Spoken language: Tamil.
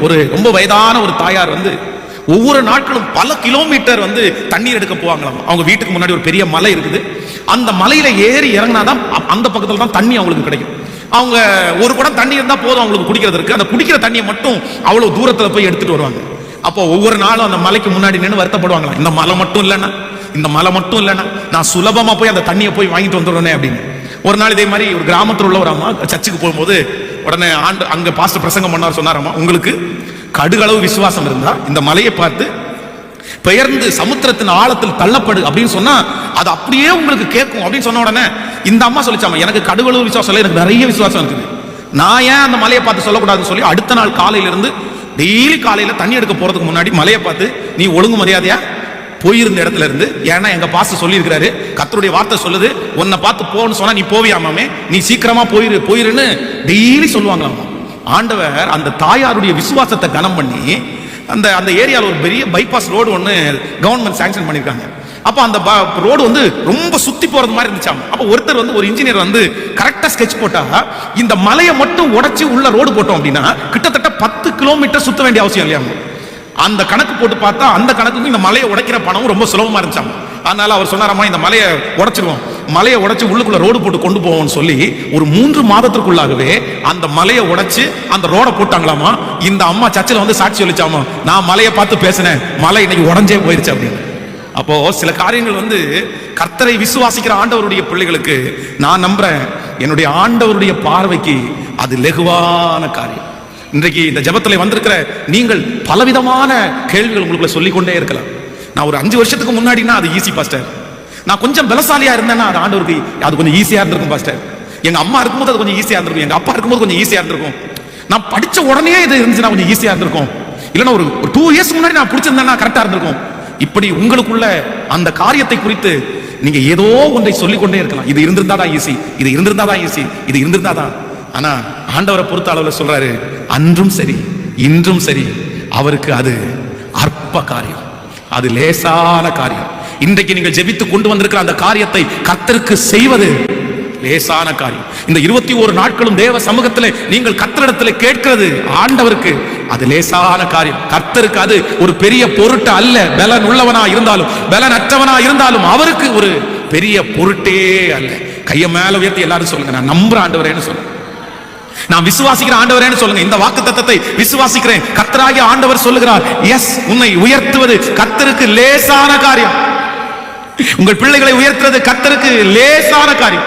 ஒரு ரொம்ப வயதான ஒரு தாயார் வந்து ஒவ்வொரு நாட்களும் பல கிலோமீட்டர் வந்து தண்ணீர் எடுக்க போவாங்களாம். அவங்க வீட்டுக்கு முன்னாடி ஒரு பெரிய மலை இருக்குது. அந்த மலையில ஏறி இறங்கினாதான் அந்த பக்கத்துல தான் தண்ணி அவங்களுக்கு கிடைக்கும். அவங்க ஒரு குடம் தண்ணி இருந்தா போதும் அவங்களுக்கு குடிக்கிறதுக்கு. அந்த குடிக்கிற தண்ணியை மட்டும் அவ்வளவு தூரத்துல போய் எடுத்துட்டு வருவாங்க. அப்போ ஒவ்வொரு நாளும் அந்த மலைக்கு முன்னாடி நின்று வருத்தப்படுவாங்களா, இந்த மலை மட்டும் இல்லைன்னா நான் சுலபமா போய் அந்த தண்ணியை போய் வாங்கிட்டு வந்துடுறேன் அப்படின்னு. ஒரு நாள் இதே மாதிரி ஒரு கிராமத்தில் உள்ள ஒரு அம்மா சர்ச்சுக்கு போகும்போது உடனே அங்க பாஸ்டர் பிரசங்கம் பண்ணார். சொன்னாரம்மா, உங்களுக்கு கடுகளவு விசுவாசம் இருந்தா இந்த மலையை பார்த்து பெயர்ந்து சமுத்திரத்தின் ஆழத்தில் தள்ளப்படு அப்படின்னு சொன்னா அது அப்படியே உங்களுக்கு கேட்கும் அப்படின்னு சொன்ன உடனே இந்த அம்மா சொல்லிச்சாமா, எனக்கு கடுகளவு விசுவாசம் இல்லை, எனக்கு நிறைய விசுவாசம் இருக்குது. நான் ஏன் அந்த மலையை பார்த்து சொல்லக்கூடாதுன்னு சொல்லி அடுத்த நாள் காலையில இருந்து டெய்லி காலையில தண்ணி எடுக்க போறதுக்கு முன்னாடி மலையை பார்த்து நீ ஒழுங்கு மரியாதையா போயிருந்த இடத்துல இருந்து, ஏன்னா எங்க பாஸ்டர் சொல்லி இருக்கிறாரு, கர்த்தருடைய வார்த்தை சொல்லுது, உன்னை பார்த்து போன்னு சொன்னா நீ போவியாமே, நீ சீக்கிரமா போயிருன்னு டெய்லி சொல்லுவாங்களாம். ஆண்டவர் அந்த தாயாருடைய விசுவாசத்தை கனம் பண்ணி அந்த அந்த ஏரியாவில் ஒரு பெரிய பைபாஸ் ரோடு ஒன்று கவர்மெண்ட் சாங்ஷன் பண்ணியிருக்காங்க. அப்போ அந்த ரோடு வந்து ரொம்ப சுத்தி போறது மாதிரி இருந்துச்சாம். அப்போ ஒருத்தர் வந்து ஒரு இன்ஜினியர் வந்து கரெக்டா ஸ்கெட்ச் போட்டா இந்த மலையை மட்டும் உடைச்சு உள்ள ரோடு போட்டோம் அப்படின்னா கிட்டத்தட்ட 10 கிலோமீட்டர் சுத்த வேண்டிய அவசியம் இல்லையா. அந்த கணக்கு போட்டு பார்த்தா அந்த கணக்குக்கு இந்த மலையை உடைக்கிற பணம் ரொம்ப சுலபமா இருந்துச்சாம். அதனால அவர் சொன்னாராமா, இந்த மலையை உடைச்சிருவோம், மலையை உடைச்சு உள்ளுக்குள்ள ரோடு போட்டு கொண்டு போவோம்னு சொல்லி ஒரு 3 மாதத்திற்குள்ளாகவே அந்த மலையை உடைச்சு அந்த ரோடை போட்டாங்களாமா. இந்த அம்மா சர்ச்சில் வந்து சாட்சி சொல்லிச்சாமா, நான் மலையை பார்த்து பேசினேன், மலை இன்னைக்கு உடஞ்சே போயிருச்சு அப்படின்னு. அப்போ சில காரியங்கள் வந்து கர்த்தரை விசுவாசிக்கிற ஆண்டவருடைய பிள்ளைகளுக்கு நான் நம்புறேன், என்னுடைய ஆண்டவருடைய பார்வைக்கு அது லெகுவான காரியம். இன்றைக்கு இந்த ஜெபத்தில் வந்திருக்கிற நீங்கள் பலவிதமான கேள்விகள் உங்களுக்குள்ள சொல்லிக்கொண்டே இருக்கலாம். நான் ஒரு 5 வருஷத்துக்கு முன்னாடினா அது ஈஸி பாஸ்டர், நான் கொஞ்சம் பலசாலியா இருந்தேன்னா அது ஆண்டவருக்கு அது கொஞ்சம் ஈஸியா இருந்திருக்கும் பாஸ்டர், எங்க அம்மா இருக்கும்போது அது கொஞ்சம் ஈஸியா இருந்திருக்கும், எங்க அப்பா இருக்கும்போது கொஞ்சம் ஈஸியா இருந்திருக்கும், நான் படிச்ச உடனே இது இருந்துச்சுன்னா கொஞ்சம் ஈஸியா இருந்திருக்கும், இல்லைன்னா ஒரு 2 இயர்ஸ் முன்னாடி நான் பிடிச்சிருந்தேன்னா கரெக்டா இருந்திருக்கும். இப்படி உங்களுக்குள்ள அந்த காரியத்தை குறித்து நீங்க ஏதோ ஒன்றை சொல்லிக்கொண்டே இருக்கலாம். இது இருந்திருந்தாதான் ஈஸி, இது இருந்திருந்தாதான் ஈஸி, இது இருந்திருந்தாதான். ஆனா ஆண்டவரை பொறுத்த அளவுல சொல்றாரு, அன்றும் சரி இன்றும் சரி அவருக்கு அது அற்ப காரியம், அது லேசான காரியம். இன்றைக்கு நீங்கள் ஜெபித்து கொண்டு வந்திருக்கிற அந்த காரியத்தை கர்த்தருக்கு செய்வது லேசான காரியம். இந்த 21 நாட்களும் தேவ சமூகத்தில் நீங்கள் கர்த்தரிடத்தில் கேட்கிறது ஆண்டவருக்கு அது லேசான காரியம். கர்த்தருக்கு அது ஒரு பெரிய பொருட்டு அல்ல. பலன் உள்ளவனா இருந்தாலும் பலன் அற்றவனா இருந்தாலும் அவருக்கு ஒரு பெரிய பொருட்டே அல்ல. கைய மேல உயர்த்தி எல்லாரும் சொல்லுங்க, நான் நம்புற ஆண்டவரேன்னு சொல்லுங்க, நான் விசுவாசிக்கிற ஆண்டவரேன்னு சொல்லுங்க. இந்த வாக்குத்தத்தத்தை விசுவாசிக்கிறேன். கர்த்தராகிய ஆண்டவர் சொல்லுகிறார், எஸ், உன்னை உயர்த்துவது கர்த்தருக்கு லேசான காரியம். உங்கள் பிள்ளைகளை உயர்த்துவது கர்த்தருக்கு லேசான காரியம்.